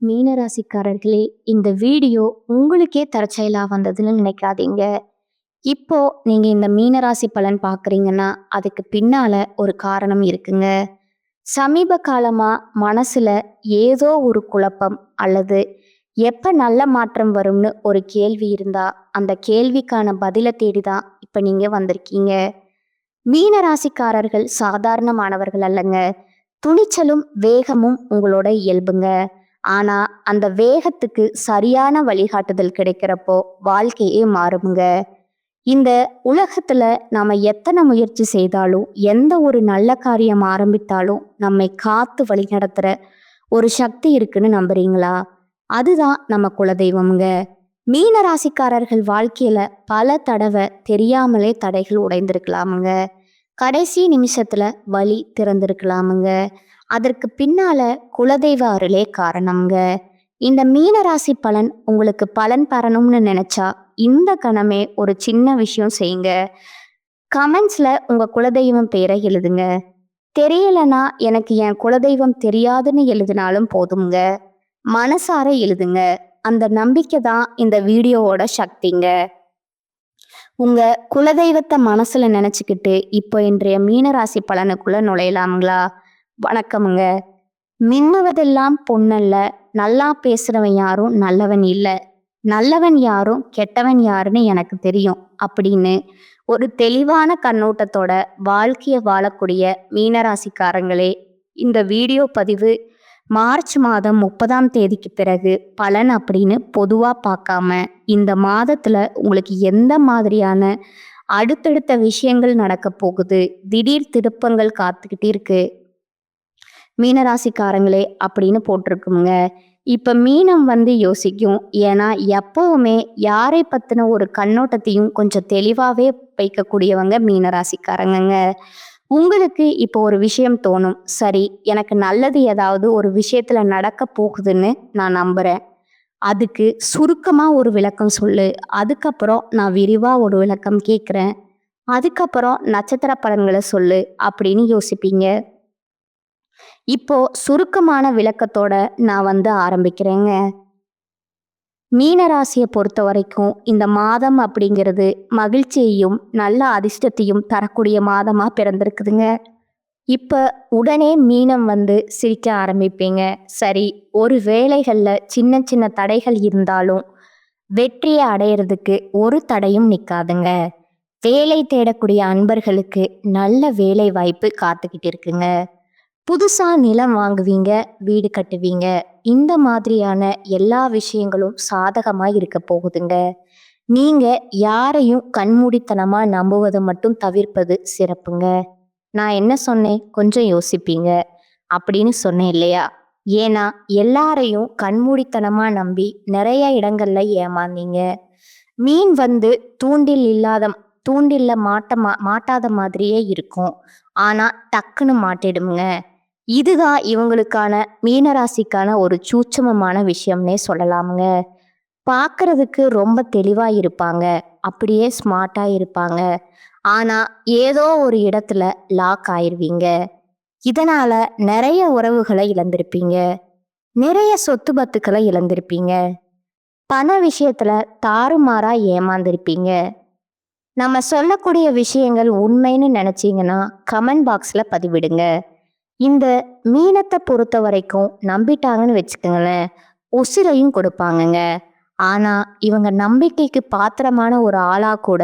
மீனராசிக்காரர்களே, இந்த வீடியோ உங்களுக்கே தற்செயலா வந்ததுன்னு நினைக்காதீங்க. இப்போ நீங்க இந்த மீனராசி பலன் பார்க்குறீங்கன்னா, அதுக்கு பின்னால ஒரு காரணம் இருக்குங்க. சமீப காலமா மனசுல ஏதோ ஒரு குழப்பம் அல்லது எப்ப நல்ல மாற்றம் வரும்னு ஒரு கேள்வி இருந்தா, அந்த கேள்விக்கான பதில தேடி தான் இப்ப நீங்க வந்திருக்கீங்க. மீனராசிக்காரர்கள் சாதாரணமானவர்கள் அல்லங்க. துணிச்சலும் வேகமும் உங்களோட இயல்புங்க. ஆனா அந்த வேகத்துக்கு சரியான வழிகாட்டுதல் கிடைக்கிறப்போ வாழ்க்கையே மாறுமுங்க. இந்த உலகத்துல நாம எத்தனை முயற்சி செய்தாலும் எந்த ஒரு நல்ல காரியம் ஆரம்பித்தாலும் நம்மை காத்து வழி நடத்துற ஒரு சக்தி இருக்குன்னு நம்புறீங்களா? அதுதான் நம்ம குலதெய்வம்ங்க. மீன ராசிக்காரர்கள் வாழ்க்கையில பல தடவை தெரியாமலே தடைகள் உடைந்திருக்கலாமுங்க. கடைசி நிமிஷத்துல வழி திறந்திருக்கலாமுங்க. அதற்கு பின்னால குலதெய்வ அருளே காரணம்ங்க. இந்த மீனராசி பலன் உங்களுக்கு பலன் பெறணும்னு நினைச்சா இந்த கணமே ஒரு சின்ன விஷயம் செய்யுங்க. கமெண்ட்ஸ்ல உங்க குலதெய்வம் பேரை எழுதுங்க. தெரியலனா எனக்கு என் குலதெய்வம் தெரியாதுன்னு எழுதினாலும் போதுங்க. மனசார எழுதுங்க. அந்த நம்பிக்கை தான் இந்த வீடியோவோட சக்திங்க. உங்க குலதெய்வத்தை மனசுல நினைச்சுக்கிட்டு இப்போ இன்றைய மீனராசி பலனுக்குள்ள நுழையலாங்களா? வணக்கமுங்க. மின்னுவதெல்லாம் பொன்னல்ல, நல்லா பேசுறவன் யாரும் நல்லவன் இல்ல, நல்லவன் யாரும் கெட்டவன் யாருன்னு எனக்கு தெரியும் அப்படின்னு ஒரு தெளிவான கண்ணோட்டத்தோட வாழ்க்கைய வாழக்கூடிய மீனராசிக்காரங்களே, இந்த வீடியோ பதிவு மார்ச் மாதம் 30ஆம் தேதிக்கு பிறகு பலன் அப்படின்னு பொதுவா பார்க்காம இந்த மாதத்துல உங்களுக்கு எந்த மாதிரியான அடுத்தடுத்த விஷயங்கள் நடக்க போகுது, திடீர் திருப்பங்கள் காத்துக்கிட்டு இருக்கு மீனராசிக்காரங்களே அப்படின்னு போட்டிருக்குங்க. இப்ப மீனம் யோசிக்கும். ஏன்னா எப்பவுமே யாரை பத்தின ஒரு கண்ணோட்டத்தையும் கொஞ்சம் தெளிவாவே வைக்கக்கூடியவங்க மீனராசிக்காரங்கங்க. உங்களுக்கு இப்போ ஒரு விஷயம் தோணும், சரி எனக்கு நல்லது ஏதாவது ஒரு விஷயத்துல நடக்க போகுதுன்னு நான் நம்புறேன், அதுக்கு சுருக்கமா ஒரு விளக்கம் சொல்லு, அதுக்கப்புறம் நான் விரிவா ஒரு விளக்கம் கேட்குறேன், அதுக்கப்புறம் நட்சத்திர பலன்களை சொல்லு அப்படின்னு யோசிப்பீங்க. இப்போ சுருக்கமான விளக்கத்தோட நான் ஆரம்பிக்கிறேங்க. மீனராசியை பொறுத்த வரைக்கும் இந்த மாதம் அப்படிங்கிறது மகிழ்ச்சியையும் நல்ல அதிர்ஷ்டத்தையும் தரக்கூடிய மாதமா பிறந்திருக்குதுங்க. இப்ப உடனே மீனம் சிரிக்க ஆரம்பிப்பீங்க. சரி, ஒரு வேலைகள்ல சின்ன சின்ன தடைகள் இருந்தாலும் வெற்றியை அடையிறதுக்கு ஒரு தடையும் நிற்காதுங்க. வேலை தேடக்கூடிய அன்பர்களுக்கு நல்ல வேலை வாய்ப்பு காத்துக்கிட்டு இருக்குங்க. புதுசா நிலம் வாங்குவீங்க, வீடு கட்டுவீங்க. இந்த மாதிரியான எல்லா விஷயங்களும் சாதகமா இருக்க போகுதுங்க. நீங்க யாரையும் கண்மூடித்தனமா நம்புவதை மட்டும் தவிர்ப்பது சிறப்புங்க. நான் என்ன சொன்னேன், கொஞ்சம் யோசிப்பீங்க அப்படின்னு சொன்னேன் இல்லையா? ஏன்னா எல்லாரையும் கண்மூடித்தனமா நம்பி நிறைய இடங்கள்ல ஏமாந்தீங்க. மீன் தூண்டில்ல மாட்டாத மாதிரியே இருக்கும், ஆனா டக்குன்னு மாட்டிடுங்க. இதுதான் இவங்களுக்கான மீனராசிக்கான ஒரு சூட்சமமான விஷயம்னே சொல்லலாமுங்க. பார்க்கறதுக்கு ரொம்ப தெளிவா இருப்பாங்க, அப்படியே ஸ்மார்ட்டா இருப்பாங்க. ஆனா ஏதோ ஒரு இடத்துல லாக் ஆயிருவீங்க. இதனால நிறைய உறவுகளை இழந்திருப்பீங்க, நிறைய சொத்து பத்துக்களை இழந்திருப்பீங்க, பண விஷயத்துல தாறுமாறா ஏமாந்திருப்பீங்க. நம்ம சொல்லக்கூடிய விஷயங்கள் உண்மைன்னு நினைச்சீங்கன்னா கமெண்ட் பாக்ஸ்ல பதிவிடுங்க. இந்த மீனத்தை பொறுத்த வரைக்கும் நம்பிட்டாங்கன்னு வச்சுக்கோங்களேன், உசிரையும் கொடுப்பாங்கங்க. ஆனா இவங்க நம்பிக்கைக்கு பாத்திரமான ஒரு ஆளா கூட,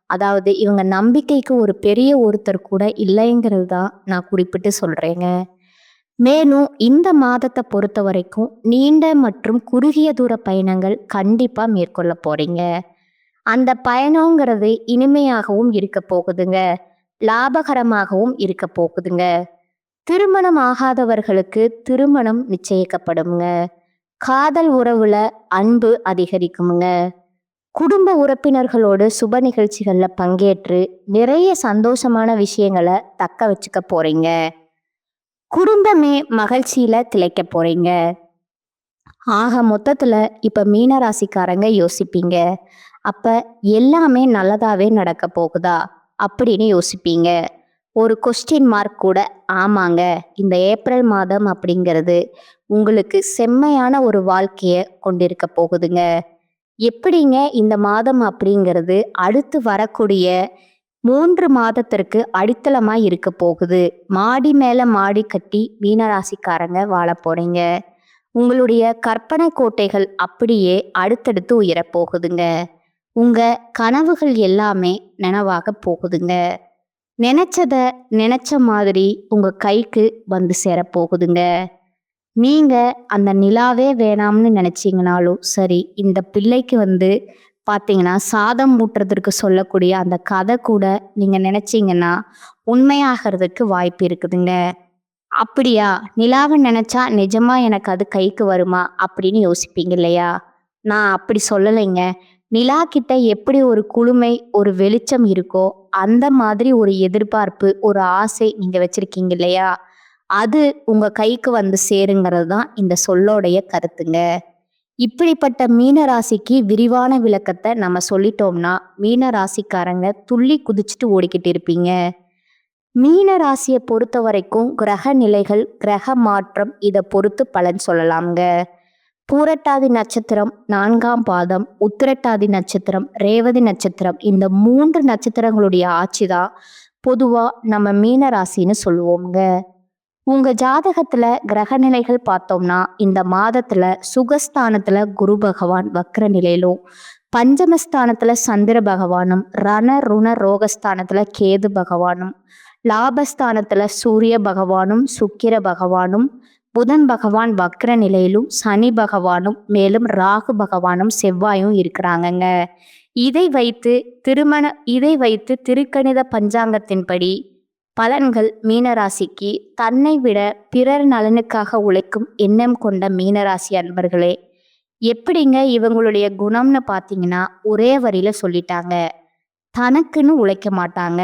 அதாவது இவங்க நம்பிக்கைக்கு ஒரு பெரிய ஒருத்தர் கூட இல்லைங்கிறது தான் நான் குறிப்பிட்டு சொல்றேங்க. மேலும் இந்த மாதத்தை பொறுத்த வரைக்கும் நீண்ட மற்றும் குறுகிய தூர பயணங்கள் கண்டிப்பா மேற்கொள்ள போறீங்க. அந்த பயணங்கிறது இனிமையாகவும் இருக்க போகுதுங்க, லாபகரமாகவும் இருக்க போகுதுங்க. திருமணம் ஆகாதவர்களுக்கு திருமணம் நிச்சயிக்கப்படுங்க. காதல் உறவுல அன்பு அதிகரிக்குமுங்க. குடும்ப உறுப்பினர்களோடு சுப நிகழ்ச்சிகள்ல பங்கேற்று நிறைய சந்தோஷமான விஷயங்களை தக்க வச்சுக்க போறீங்க. குடும்பமே மகிழ்ச்சியில திளைக்க போறீங்க. ஆக மொத்தத்துல இப்ப மீனராசிக்காரங்க யோசிப்பீங்க, அப்ப எல்லாமே நல்லதாவே நடக்க போகுதா அப்படின்னு யோசிப்பீங்க. ஒரு கொஸ்டின் மார்க் கூட. ஆமாங்க, இந்த ஏப்ரல் மாதம் அப்படிங்கிறது உங்களுக்கு செம்மையான ஒரு வாழ்க்கைய கொண்டிருக்க போகுதுங்க. எப்படிங்க இந்த மாதம் அப்படிங்கிறது அடுத்து வரக்கூடிய 3 மாதத்திற்கு அடித்தளமா இருக்க போகுது. மாடி மேல மாடி கட்டி மீனராசிக்காரங்க வாழப் போறீங்க. உங்களுடைய கற்பனை கோட்டைகள் அப்படியே அடுத்தடுத்து உயரப் போகுதுங்க. உங்க கனவுகள் எல்லாமே நனவாக போகுதுங்க. நினைச்சத நினைச்ச மாதிரி உங்க கைக்கு வந்து சேரப்போகுதுங்க. நீங்க அந்த நிலாவே வேணாம்னு நினைச்சீங்கனாலும் சரி, இந்த பிள்ளைக்கு பார்த்தீங்கன்னா சாதம் ஊட்டுறதற்கு சொல்லக்கூடிய அந்த கதை கூட நீங்க நினைச்சீங்கன்னா உண்மையாகிறதுக்கு வாய்ப்பு இருக்குதுங்க. அப்படியா, நிலாவை நினைச்சா நிஜமா எனக்கு அது கைக்கு வருமா அப்படின்னு யோசிப்பீங்க இல்லையா? நான் அப்படி சொல்லலைங்க. நிலா கிட்ட எப்படி ஒரு குளுமை, ஒரு வெளிச்சம் இருக்கோ அந்த மாதிரி ஒரு எதிர்பார்ப்பு, ஒரு ஆசை நீங்க வச்சிருக்கீங்க இல்லையா? அது உங்க கைக்கு வந்து சேருங்கிறது தான் இந்த சொல்லோடைய கருத்துங்க. இப்படிப்பட்ட மீன ராசிக்கு விரிவான விளக்கத்தை நம்ம சொல்லிட்டோம்னா மீன ராசிக்காரங்க துள்ளி குதிச்சுட்டு ஓடிக்கிட்டு இருப்பீங்க. மீன ராசியை பொறுத்த வரைக்கும் கிரக நிலைகள், கிரக மாற்றம் இதை பொறுத்து பலன் சொல்லலாம்ங்க. பூரட்டாதி நட்சத்திரம் 4ஆம் பாதம், உத்திரட்டாதி நட்சத்திரம், ரேவதி நட்சத்திரம், இந்த 3 நட்சத்திரங்களுடைய ஆட்சி தான் பொதுவா நம்ம மீன ராசின்னு சொல்லுவோம்ங்க. உங்க ஜாதகத்துல கிரக நிலைகள் பார்த்தோம்னா இந்த மாதத்துல சுகஸ்தானத்துல குரு பகவான் வக்ர நிலையிலும், பஞ்சமஸ்தானத்துல சந்திர பகவானும், ரண ருண ரோகஸ்தானத்துல கேது பகவானும், லாபஸ்தானத்துல சூரிய பகவானும், சுக்கிர பகவானும், புதன் பகவான் வக்ர நிலையிலும், சனி பகவானும், மேலும் ராகு பகவானும் செவ்வாயும் இருக்கிறாங்கங்க. இதை வைத்து திருக்கணித பஞ்சாங்கத்தின்படி பலன்கள் மீனராசிக்கு தன்னை விட பிறர் நலனுக்காக உழைக்கும் எண்ணம் கொண்ட மீனராசி அன்பர்களே, எப்படிங்க இவங்களுடைய குணம்னு பார்த்தீங்கன்னா ஒரே வரியில சொல்லிட்டாங்க. தனக்குன்னு உழைக்க மாட்டாங்க.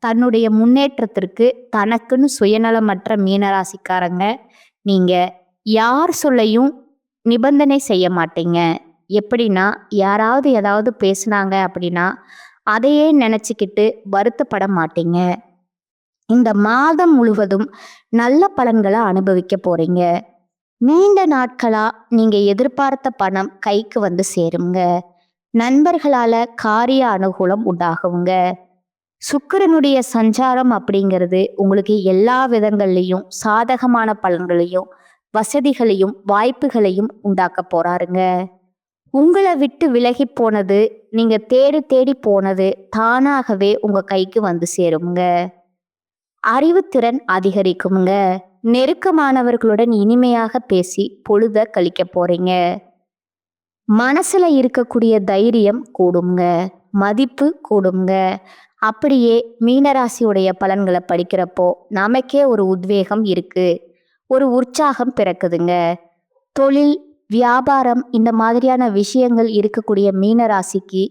தன்னுடைய முன்னேற்றத்திற்கு தனக்குன்னு சுயநலமற்ற மீனராசிக்காரங்க நீங்க. யார் சொல்லையும் நிபந்தனை செய்ய மாட்டீங்க. எப்படின்னா, யாராவது ஏதாவது பேசுனாங்க அப்படின்னா அதையே நினைச்சுக்கிட்டு வருத்தப்பட மாட்டீங்க. இந்த மாதம் முழுவதும் நல்ல பலன்களை அனுபவிக்க போறீங்க. நீண்ட நாட்களா நீங்க எதிர்பார்த்த பணம் கைக்கு வந்து சேருங்க. நண்பர்களால காரிய அனுகூலம் உண்டாகுங்க. சுக்கிரனுடைய சஞ்சாரம் அப்படிங்கிறது உங்களுக்கு எல்லா விதங்கள்லையும் சாதகமான பலன்களையும், வசதிகளையும், வாய்ப்புகளையும் உண்டாக்க போறாருங்க. உங்களை விட்டு விலகி போனது, நீங்க தேடி தேடி போனது தானாகவே உங்க கைக்கு வந்து சேருங்க. அறிவுத்திறன் அதிகரிக்குங்க. நெருக்கமானவர்களுடன் இனிமையாக பேசி பொழுத கழிக்க போறீங்க. மனசுல இருக்கக்கூடிய தைரியம் கூடுங்க, மதிப்பு கூடுங்க. அப்படியே மீனராசியுடைய பலன்களை படிக்கிறப்போ நமக்கே ஒரு உத்வேகம் இருக்கு, ஒரு உற்சாகம் பிறக்குதுங்க. தொழில், வியாபாரம் இந்த மாதிரியான விஷயங்கள் இருக்கக்கூடிய மீனராசிக்கு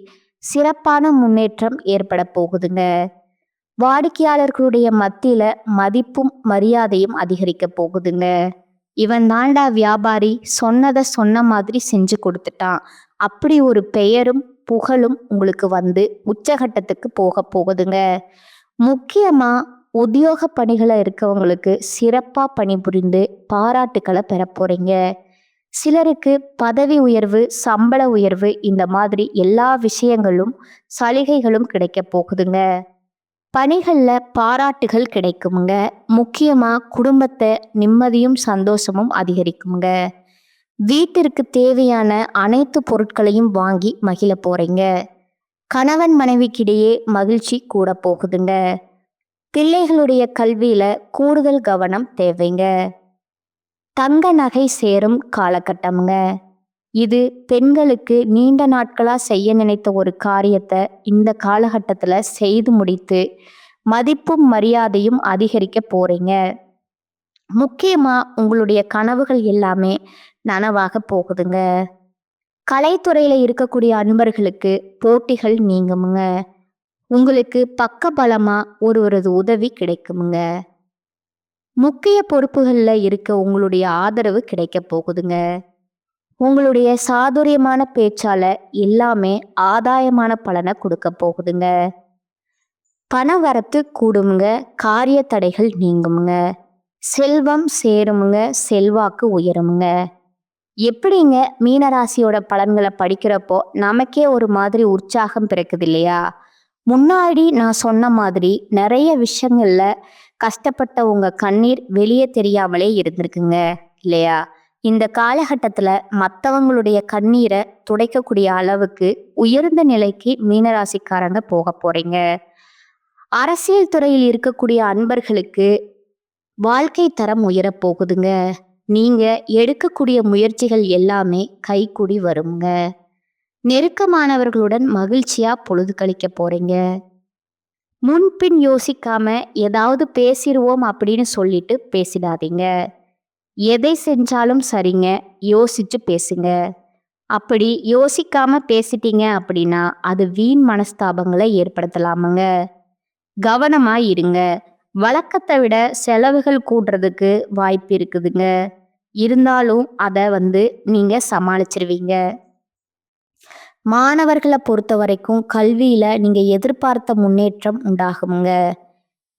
சிறப்பான முன்னேற்றம் ஏற்பட போகுதுங்க. வாடிக்கையாளர்களுடைய மத்தியில மதிப்பும் மரியாதையும் அதிகரிக்க போகுதுங்க. இவன் தாண்டா வியாபாரி, சொன்னதை சொன்ன மாதிரி செஞ்சு கொடுத்துட்டான், அப்படி ஒரு பெயரும் புகழும் உங்களுக்கு வந்து உச்சகட்டத்துக்கு போக போகுதுங்க. முக்கியமா உத்தியோக பணிகளை இருக்கவங்களுக்கு சிறப்பா பணிபுரிந்து பாராட்டுக்களை பெற போறீங்க. சிலருக்கு பதவி உயர்வு, சம்பள உயர்வு இந்த மாதிரி எல்லா விஷயங்களும் சலுகைகளும் கிடைக்க போகுதுங்க. பணிகள்ல பாராட்டுகள் கிடைக்குமுங்க. முக்கியமா குடும்பத்தை நிம்மதியும் சந்தோஷமும் அதிகரிக்குங்க. வீட்டிற்கு தேவையான அனைத்து பொருட்களையும் வாங்கி மகிழ போறீங்க. கணவன் மனைவிக்கிடையே மகிழ்ச்சி கூட போகுதுங்க. பிள்ளைகளுடைய கல்வியில கூடுதல் கவனம் தேவைங்க. தங்க நகை சேரும் காலகட்டம்ங்க. இது பெண்களுக்கு நீண்ட நாட்களா செய்ய நினைத்த ஒரு காரியத்தை இந்த காலகட்டத்துல செய்து முடித்து மதிப்பும் மரியாதையும் அதிகரிக்க போறீங்க. முக்கியமா உங்களுடைய கனவுகள் எல்லாமே நனவாக போகுதுங்க. கலைத்துறையில இருக்கக்கூடிய அன்பர்களுக்கு போட்டிகள் நீங்குமுங்க. உங்களுக்கு பக்கபலமா ஒருவரது உதவி கிடைக்குமுங்க. முக்கிய பொறுப்புகள்ல இருக்க உங்களுடைய ஆதரவு கிடைக்க போகுதுங்க. உங்களுடைய சாதுரியமான பேச்சால எல்லாமே ஆதாயமான பலனை கொடுக்க போகுதுங்க. பணவரத்து கூடுமுங்க, காரிய தடைகள் நீங்குமுங்க, செல்வம் சேருமுங்க, செல்வாக்கு உயருமுங்க. எப்படிங்க மீனராசியோட பலன்களை படிக்கிறப்போ நமக்கே ஒரு மாதிரி உற்சாகம் பிறக்குது இல்லையா? முன்னாடி நான் சொன்ன மாதிரி நிறைய விஷயங்கள்ல கஷ்டப்பட்ட உங்க கண்ணீர் வெளியே தெரியாமலே இருந்திருக்குங்க இல்லையா? இந்த காலகட்டத்துல மற்றவங்களுடைய கண்ணீரை துடைக்கக்கூடிய அளவுக்கு உயர்ந்த நிலைக்கு மீனராசிக்காரங்க போக போறீங்க. அரசியல் துறையில் இருக்கக்கூடிய அன்பர்களுக்கு வாழ்க்கை தரம் உயரப் போகுதுங்க. நீங்க எடுக்கக்கூடிய முயற்சிகள் எல்லாமே கைகூடி வருங்க. நெருக்கமானவர்களுடன் மகிழ்ச்சியா பொழுது கழிக்க போறீங்க. முன்பின் யோசிக்காம ஏதாவது பேசிடுவோம் அப்படின்னு சொல்லிட்டு பேசிடாதீங்க. எதை செஞ்சாலும் சரிங்க, யோசிச்சு பேசுங்க. அப்படி யோசிக்காம பேசிட்டீங்க அப்படின்னா அது வீண் மனஸ்தாபங்களை ஏற்படுத்தலாமுங்க. கவனமா இருங்க. வழக்கத்தை விட செலவுகள் கூடுறதுக்கு வாய்ப்பு இருக்குதுங்க. இருந்தாலும் அதை நீங்க சமாளிச்சிருவீங்க. மாணவர்களை பொறுத்த வரைக்கும் கல்வியில நீங்க எதிர்பார்த்த முன்னேற்றம் உண்டாகுங்க.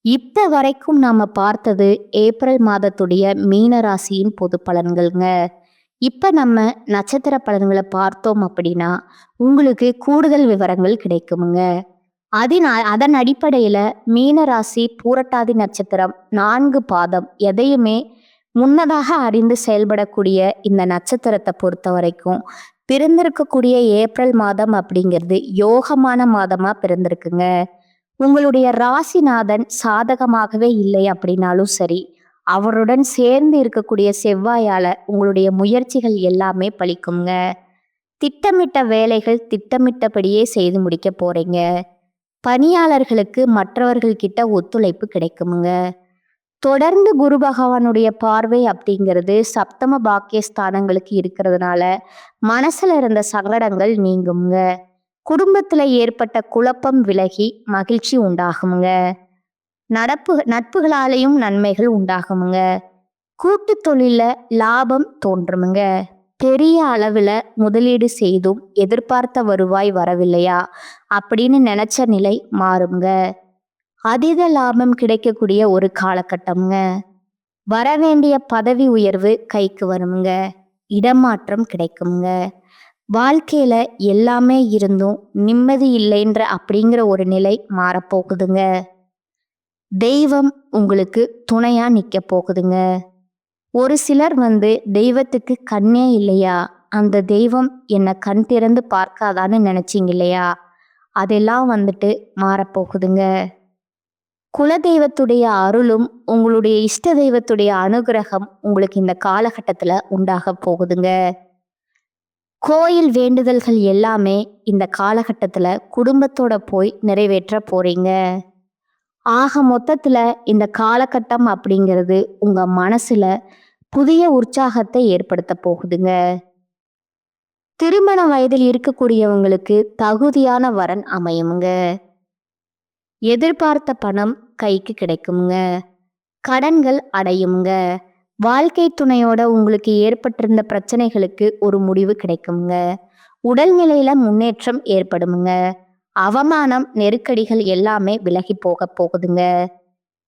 இப்ப வரைக்கும் நாம பார்த்தது ஏப்ரல் மாதத்துடைய மீன ராசியின் பொது பலன்கள்ங்க. இப்ப நம்ம நட்சத்திர பலன்களை பார்த்தோம் அப்படின்னா உங்களுக்கு கூடுதல் விவரங்கள் கிடைக்குமுங்க. அதன் அடிப்படையில மீன ராசி பூரட்டாதி நட்சத்திரம் 4 பாதம் எதையுமே முன்னதாக அறிந்து செயல்படக்கூடிய இந்த நட்சத்திரத்தை பொறுத்த வரைக்கும் பிறந்திருக்கக்கூடிய ஏப்ரல் மாதம் அப்படிங்கிறது யோகமான மாதமா பிறந்திருக்குங்க. உங்களுடைய ராசிநாதன் சாதகமாகவே இல்லை அப்படின்னாலும் சரி, அவருடன் சேர்ந்து இருக்கக்கூடிய செவ்வாயால உங்களுடைய முயற்சிகள் எல்லாமே பலிக்குங்க. திட்டமிட்ட வேலைகள் திட்டமிட்டபடியே செய்து முடிக்க போறீங்க. பணியாளர்களுக்கு மற்றவர்கள் கிட்ட ஒத்துழைப்பு கிடைக்குமுங்க. தொடர்ந்து குரு பகவானுடைய பார்வை அப்படிங்கிறது சப்தம பாக்கியஸ்தானங்களுக்கு இருக்கிறதுனால மனசுல இருந்த சங்கடங்கள் நீங்குங்க. குடும்பத்துல ஏற்பட்ட குழப்பம் விலகி மகிழ்ச்சி உண்டாகுங்க. நட்புகளாலேயும் நன்மைகள் உண்டாகுமுங்க. கூட்டு தொழில லாபம் தோன்றுமுங்க. பெரிய அளவுல முதலீடு செய்தும் எதிர்பார்த்த வருவாய் வரவில்லையா அப்படின்னு நினைச்ச நிலை மாறுங்க. அதீத லாபம் கிடைக்கக்கூடிய ஒரு காலகட்டம்ங்க. வரவேண்டிய பதவி உயர்வு கைக்கு வருமுங்க. இடமாற்றம் கிடைக்குங்க. வாழ்க்கையில எல்லாமே இருந்தும் நிம்மதி இல்லைன்ற அப்படிங்கிற ஒரு நிலை மாறப்போகுதுங்க. தெய்வம் உங்களுக்கு துணையா நிக்க போகுதுங்க. ஒரு சிலர் தெய்வத்துக்கு கண்ணே இல்லையா, அந்த தெய்வம் என்னை கண் திறந்து பார்க்காதான்னு நினைச்சிங்க இல்லையா, அதெல்லாம் மாறப்போகுதுங்க. குலதெய்வத்துடைய அருளும் உங்களுடைய இஷ்ட தெய்வத்துடைய அனுகிரகம் உங்களுக்கு இந்த காலகட்டத்துல உண்டாக போகுதுங்க. கோயில் வேண்டுதல்கள் எல்லாமே இந்த காலகட்டத்துல குடும்பத்தோட போய் நிறைவேற்ற போறீங்க. ஆக மொத்தத்துல இந்த காலகட்டம் அப்படிங்கிறது உங்க மனசுல புதிய உற்சாகத்தை ஏற்படுத்த போகுதுங்க. திருமண வயதில் இருக்கக்கூடியவங்களுக்கு தகுதியான வரன் அமையுங்க. எதிர்பார்த்த பணம் கைக்கு கிடைக்குங்க. கடன்கள் அடையுங்க. வாழ்க்கை துணையோட உங்களுக்கு ஏற்பட்டிருந்த பிரச்சனைகளுக்கு ஒரு முடிவு கிடைக்குங்க. உடல்நிலையில முன்னேற்றம் ஏற்படுமுங்க. அவமானம் நெருக்கடிகள் எல்லாமே விலகி போக போகுதுங்க.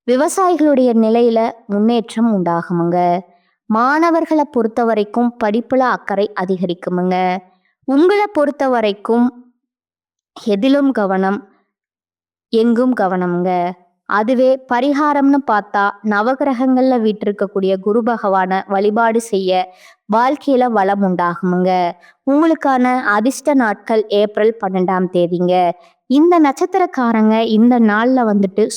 விவசாயிகளுடைய நிலையில முன்னேற்றம் உண்டாகுமுங்க. மாணவர்களை பொறுத்த வரைக்கும் படிப்புல அக்கறை அதிகரிக்குமுங்க. உங்களை பொறுத்த வரைக்கும் எதிலும் கவனம் எங்கும் கவனம்ங்க. அதுவே பரிகாரம்னு பார்த்தா நவகிரகங்கள்ல வீற்றிருக்கக்கூடிய குரு பகவான வழிபாடு செய்ய வாழ்க்கையில வளம் உண்டாகுமுங்க. உங்களுக்கான அதிர்ஷ்ட நாட்கள் ஏப்ரல் 12ஆம் தேதிங்க. இந்த நட்சத்திரக்காரங்க இந்த நாள்ல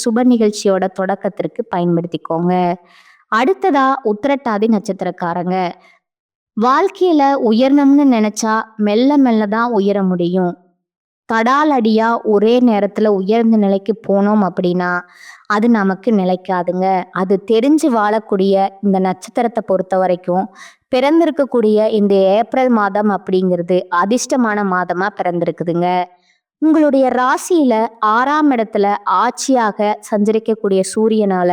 சுப நிகழ்ச்சியோட தொடக்கத்திற்கு பயன்படுத்திக்கோங்க. அடுத்ததா உத்திரட்டாதி நட்சத்திரக்காரங்க. வாழ்க்கையில உயரணும்னு நினைச்சா மெல்ல மெல்ல தான் உயர முடியும். தடால் அடியா ஒரே நேரத்துல உயர்ந்த நிலைக்கு போனோம் அப்படின்னா அது நமக்கு நிலைக்காதுங்க. அது தெரிஞ்சு வாழக்கூடிய இந்த நட்சத்திரத்தை பொறுத்த வரைக்கும் பிறந்திருக்கக்கூடிய இந்த ஏப்ரல் மாதம் அப்படிங்கிறது அதிர்ஷ்டமான மாதமா பிறந்திருக்குதுங்க. உங்களுடைய ராசியில 6ஆம் இடத்துல ஆட்சியாக சஞ்சரிக்கக்கூடிய சூரியனால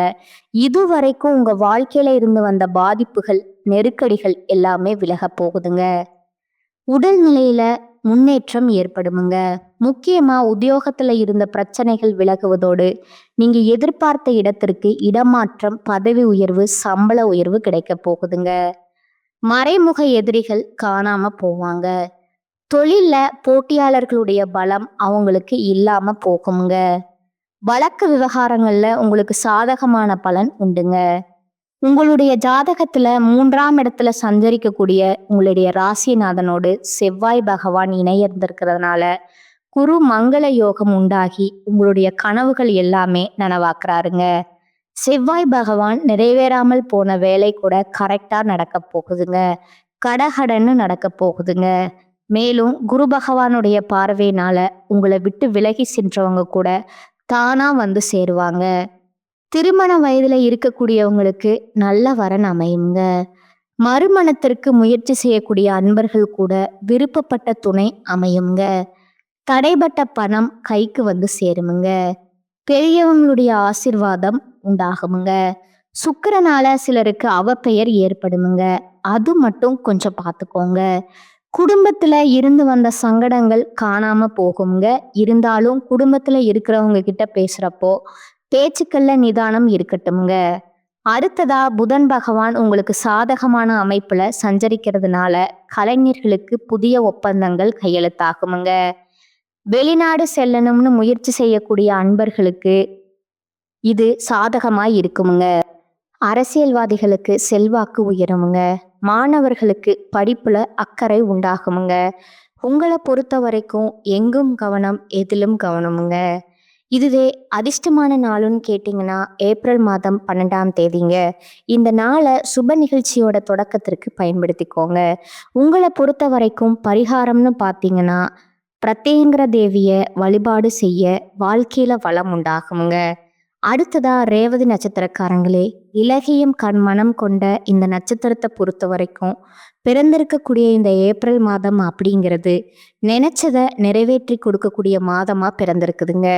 இதுவரைக்கும் உங்க வாழ்க்கையில இருந்து வந்த பாதிப்புகள் நெருக்கடிகள் எல்லாமே விலக போகுதுங்க. உடல்நிலையில முன்னேற்றம் ஏற்படுமுங்க. முக்கியமா உத்தியோகத்துல இருந்த பிரச்சனைகள் விலகுவதோடு நீங்க எதிர்பார்த்த இடத்திற்கு இடமாற்றம், பதவி உயர்வு, சம்பள உயர்வு கிடைக்க போகுதுங்க. மறைமுக எதிரிகள் காணாம போவாங்க. தொழில்ல போட்டியாளர்களுடைய பலம் அவங்களுக்கு இல்லாம போகுங்க. வழக்கு விவகாரங்கள்ல உங்களுக்கு சாதகமான பலன் உண்டுங்க. உங்களுடைய ஜாதகத்துல 3ஆம் இடத்துல சஞ்சரிக்கக்கூடிய உங்களுடைய ராசிநாதனோடு செவ்வாய் பகவான் இணையர்ந்திருக்கிறதுனால குரு மங்கள யோகம் உண்டாகி உங்களுடைய கனவுகள் எல்லாமே நனவாக்குறாருங்க. செவ்வாய் பகவான் நிறைவேறாமல் போன வேலை கூட கரெக்டா நடக்க போகுதுங்க. கடகடன்னு நடக்க போகுதுங்க. மேலும் குரு பகவானுடைய பார்வையினால உங்களை விட்டு விலகி சென்றவங்க கூட தானா வந்து சேருவாங்க. திருமண வயதுல இருக்கக்கூடியவங்களுக்கு நல்ல வரன் அமையுங்க. மறுமணத்திற்கு முயற்சி செய்யக்கூடிய அன்பர்கள் கூட விருப்பப்பட்ட துணை அமையுங்க. தடைபட்ட பணம் கைக்கு வந்து சேருமுங்க. பெரியவங்களுடைய ஆசிர்வாதம் உண்டாகுமுங்க. சுக்கிரனால சிலருக்கு அவப்பெயர் ஏற்படுமுங்க. அது மட்டும் கொஞ்சம் பார்த்துக்கோங்க. குடும்பத்துல இருந்து வந்த சங்கடங்கள் காணாம போகுங்க. இருந்தாலும் குடும்பத்துல இருக்கிறவங்க கிட்ட பேசுறப்போ பேச்சுக்கள்ல நிதானம் இருக்கட்டும்ங்க. அடுத்ததா புதன் பகவான் உங்களுக்கு சாதகமான அமைப்புல சஞ்சரிக்கிறதுனால கலைஞர்களுக்கு புதிய ஒப்பந்தங்கள் கையெழுத்தாகுமுங்க. வெளிநாடு செல்லணும்னு முயற்சி செய்யக்கூடிய அன்பர்களுக்கு இது சாதகமாய் இருக்குமுங்க. அரசியல்வாதிகளுக்கு செல்வாக்கு உயருமுங்க. மாணவர்களுக்கு படிப்புல அக்கறை உண்டாகுமுங்க. உங்களை பொறுத்த வரைக்கும் எங்கும் கவனம், எதிலும் கவனமுங்க. இதுவே அதிர்ஷ்டமான நாளுன்னு கேட்டிங்கன்னா ஏப்ரல் மாதம் 12ஆம் தேதிங்க. இந்த நாளை சுப நிகழ்ச்சியோட தொடக்கத்திற்கு பயன்படுத்திக்கோங்க. உங்களை பொறுத்த வரைக்கும் பரிகாரம்னு பார்த்தீங்கன்னா பிரத்யங்கிர தேவியை வழிபாடு செய்ய வாழ்க்கையில வளம் உண்டாகுங்க. அடுத்ததா ரேவதி நட்சத்திரக்காரங்களே, இலகியம் மனம் கொண்ட இந்த நட்சத்திரத்தை பொறுத்த வரைக்கும் பிறந்திருக்கக்கூடிய இந்த ஏப்ரல் மாதம் அப்படிங்கிறது நினைச்சதை நிறைவேற்றி கொடுக்கக்கூடிய மாதமா பிறந்திருக்குதுங்க.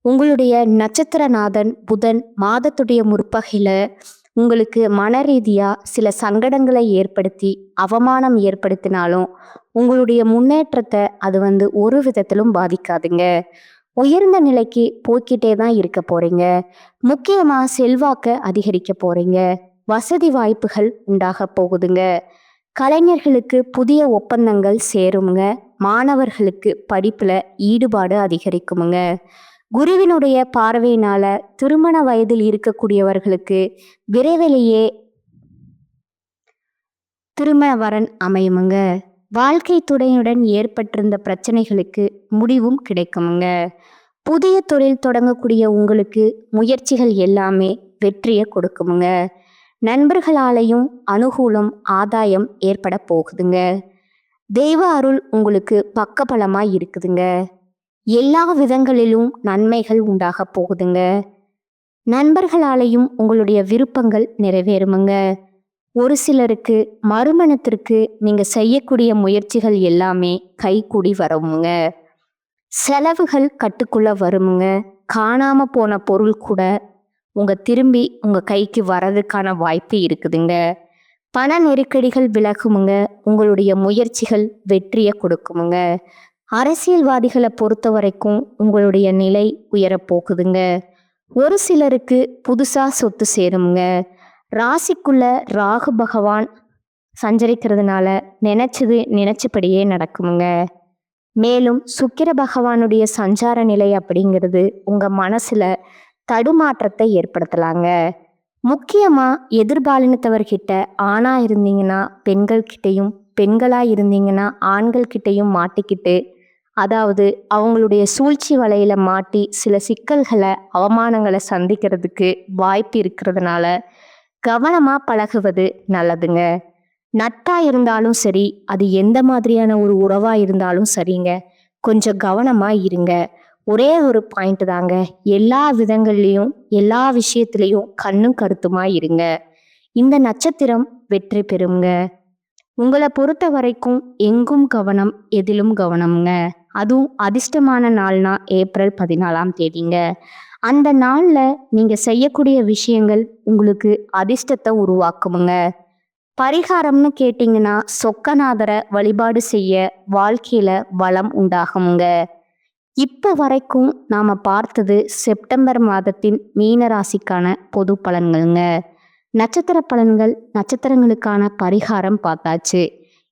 உங்களுடைய நட்சத்திரநாதன் புதன் மாதத்துடைய முற்பகையில உங்களுக்கு மன ரீதியா சில சங்கடங்களை ஏற்படுத்தி அவமானம் ஏற்படுத்தினாலும் உங்களுடைய முன்னேற்றத்தை அது ஒரு விதத்திலும் பாதிக்காதுங்க. உயர்ந்த நிலைக்கு போய்கிட்டே தான் இருக்க போறீங்க. முக்கியமா செல்வாக்க அதிகரிக்க போறீங்க. வசதி வாய்ப்புகள் உண்டாக போகுதுங்க. கலைஞர்களுக்கு புதிய ஒப்பந்தங்கள் சேருங்க. மாணவர்களுக்கு படிப்புல ஈடுபாடு அதிகரிக்குமுங்க. குருவினுடைய பார்வையினால திருமண வயதில் இருக்கக்கூடியவர்களுக்கு விரைவிலேயே திருமண வரன் அமையுமுங்க. வாழ்க்கை துணையுடன் ஏற்பட்டிருந்த பிரச்சனைகளுக்கு முடிவும் கிடைக்குமுங்க. புதிய தொழில் தொடங்கக்கூடிய உங்களுக்கு முயற்சிகள் எல்லாமே வெற்றியை கொடுக்குமுங்க. நண்பர்களாலையும் அனுகூலம் ஆதாயம் ஏற்பட போகுதுங்க. தெய்வ அருள் உங்களுக்கு பக்கபலமாய் இருக்குதுங்க. எல்லா விதங்களிலும் நன்மைகள் உண்டாக போகுதுங்க. நண்பர்களாலையும் உங்களுடைய விருப்பங்கள் நிறைவேறுமுங்க. ஒரு சிலருக்கு மறுமணத்திற்கு நீங்க செய்யக்கூடிய முயற்சிகள் எல்லாமே கைகூடி வருமுங்க. செலவுகள் கட்டுக்குள்ள வருமுங்க. காணாம போன பொருள் கூட திரும்பி உங்க கைக்கு வர்றதுக்கான வாய்ப்பு இருக்குதுங்க. பண நெருக்கடிகள் விலகுமுங்க. உங்களுடைய முயற்சிகள் வெற்றியை கொடுக்குமுங்க. அரசியல்வாதிகளை பொறுத்த வரைக்கும் உங்களுடைய நிலை உயரப்போகுதுங்க. ஒரு சிலருக்கு புதுசா சொத்து சேருமுங்க. ராசிக்குள்ள ராகு பகவான் சஞ்சரிக்கிறதுனால நினைச்சது நினைச்சபடியே நடக்குமுங்க. மேலும் சுக்கிர பகவானுடைய சஞ்சார நிலை அப்படிங்கிறது உங்க மனசுல தடுமாற்றத்தை ஏற்படுத்தலாங்க. முக்கியமா எதிர்பாலினத்தவர்கிட்ட ஆணா இருந்தீங்கன்னா பெண்கள் கிட்டையும், பெண்களா இருந்தீங்கன்னா ஆண்கள் கிட்டையும் மாட்டிக்கிட்டு, அதாவது அவங்களுடைய சூழ்ச்சி வலையில மாட்டி சில சிக்கல்களை அவமானங்களை சந்திக்கிறதுக்கு வாய்ப்பு இருக்கிறதுனால கவனமா பழகுவது நல்லதுங்க. நட்பா இருந்தாலும் சரி, அது எந்த மாதிரியான ஒரு உறவா இருந்தாலும் சரிங்க, கொஞ்சம் கவனமா இருங்க. ஒரே ஒரு பாயிண்ட் தாங்க, எல்லா விதங்கள்லையும் எல்லா விஷயத்திலையும் கண்ணும் கருத்துமா இருங்க. இந்த நட்சத்திரம் வெற்றி பெறுங்க. உங்களை பொறுத்த வரைக்கும் எங்கும் கவனம், எதிலும் கவனம்ங்க. அதுவும் அதிர்ஷ்டமான நாள்னா ஏப்ரல் 14ஆம் தேதிங்க. அந்த நாள்ல நீங்க செய்யக்கூடிய விஷயங்கள் உங்களுக்கு அதிர்ஷ்டத்தை உருவாக்குமுங்க. பரிகாரம்னு கேட்டிங்கன்னா சொக்கநாதரை வழிபாடு செய்ய வாழ்க்கையில வளம் உண்டாகுங்க. இப்ப வரைக்கும் நாம பார்த்தது செப்டம்பர் மாதத்தின் மீன ராசிக்கான பொது பலன்கள்ங்க. நட்சத்திர பலன்கள், நட்சத்திரங்களுக்கான பரிகாரம் பார்த்தாச்சு.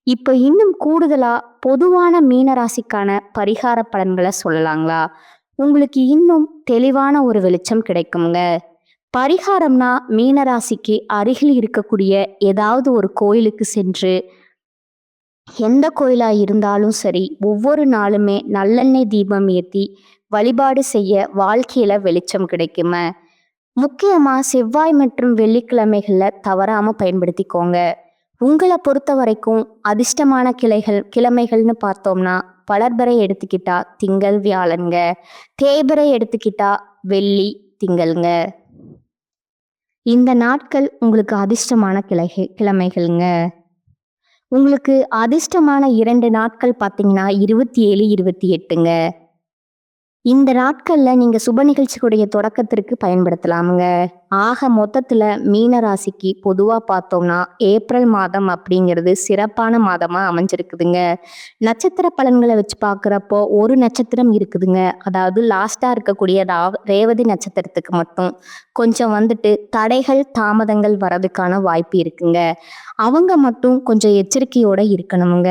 இப்ப இன்னும் கூடுதலா பொதுவான மீன ராசிக்கான பரிகார பலன்களை சொல்லலாங்களா? உங்களுக்கு இன்னும் தெளிவான ஒரு வெளிச்சம் கிடைக்குங்க. பரிகாரம்னா மீனராசிக்கு அருகில் இருக்கக்கூடிய ஏதாவது ஒரு கோயிலுக்கு சென்று, எந்த கோயிலா இருந்தாலும் சரி, ஒவ்வொரு நாளுமே நல்லெண்ணெய் தீபம் ஏத்தி வழிபாடு செய்ய வாழ்க்கையில வெளிச்சம் கிடைக்குங்க. முக்கியமா செவ்வாய் மற்றும் வெள்ளிக்கிழமைகள்ல தவறாம பயன்படுத்திக்கோங்க. உங்களை பொறுத்த வரைக்கும் அதிர்ஷ்டமான கிழமைகள்னு பார்த்தோம்னா வளர்பிறை எடுத்துக்கிட்டா திங்கள் வியாழன்க, தேய்பிறை எடுத்துக்கிட்டா வெள்ளி திங்கள்ங்க. இந்த நாட்கள் உங்களுக்கு அதிர்ஷ்டமான கிழமைகள்ங்க. உங்களுக்கு அதிர்ஷ்டமான 2 நாட்கள் பார்த்தீங்கன்னா 27, 28ங்க. இந்த நாட்கள்ல நீங்க சுப நிகழ்ச்சிக்குடைய தொடக்கத்திற்கு பயன்படுத்தலாமுங்க. ஆக மொத்தத்துல மீன ராசிக்கு பொதுவா பார்த்தோம்னா ஏப்ரல் மாதம் அப்படிங்கிறது சிறப்பான மாதமா அமைஞ்சிருக்குதுங்க. நட்சத்திர பலன்களை வச்சு பார்க்குறப்போ ஒரு நட்சத்திரம் இருக்குதுங்க. அதாவது லாஸ்டா இருக்கக்கூடிய ரேவதி நட்சத்திரத்துக்கு மட்டும் கொஞ்சம் தடைகள் தாமதங்கள் வரதுக்கான வாய்ப்பு இருக்குங்க. அவங்க மட்டும் கொஞ்சம் எச்சரிக்கையோட இருக்கணுங்க.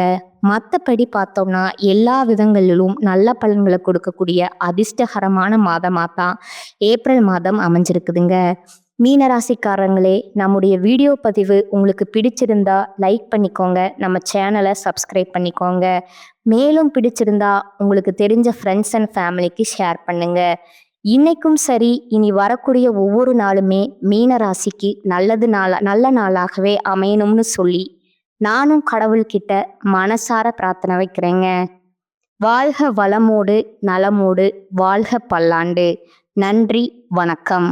மற்றபடி பார்த்தோம்னா எல்லா விதங்களிலும் நல்ல பலன்களை கொடுக்கக்கூடிய அதிர்ஷ்டகரமான மாதமாக தான் ஏப்ரல் மாதம் அமைஞ்சிருக்குதுங்க. மீனராசிக்காரங்களே, நம்முடைய வீடியோ பதிவு உங்களுக்கு பிடிச்சிருந்தா லைக் பண்ணிக்கோங்க, நம்ம சேனலை சப்ஸ்கிரைப் பண்ணிக்கோங்க. மேலும் பிடிச்சிருந்தா உங்களுக்கு தெரிஞ்ச ஃப்ரெண்ட்ஸ் அண்ட் ஃபேமிலிக்கு ஷேர் பண்ணுங்க. இன்னைக்கும் சரி, இனி வரக்கூடிய ஒவ்வொரு நாளுமே மீனராசிக்கு நல்ல நாளாகவே அமையணும்னு சொல்லி நானும் கடவுள்கிட்ட மனசார பிரார்த்தனை வைக்கிறேங்க. வாழ்க வளமோடு நலமோடு, வாழ்க பல்லாண்டு. நன்றி, வணக்கம்.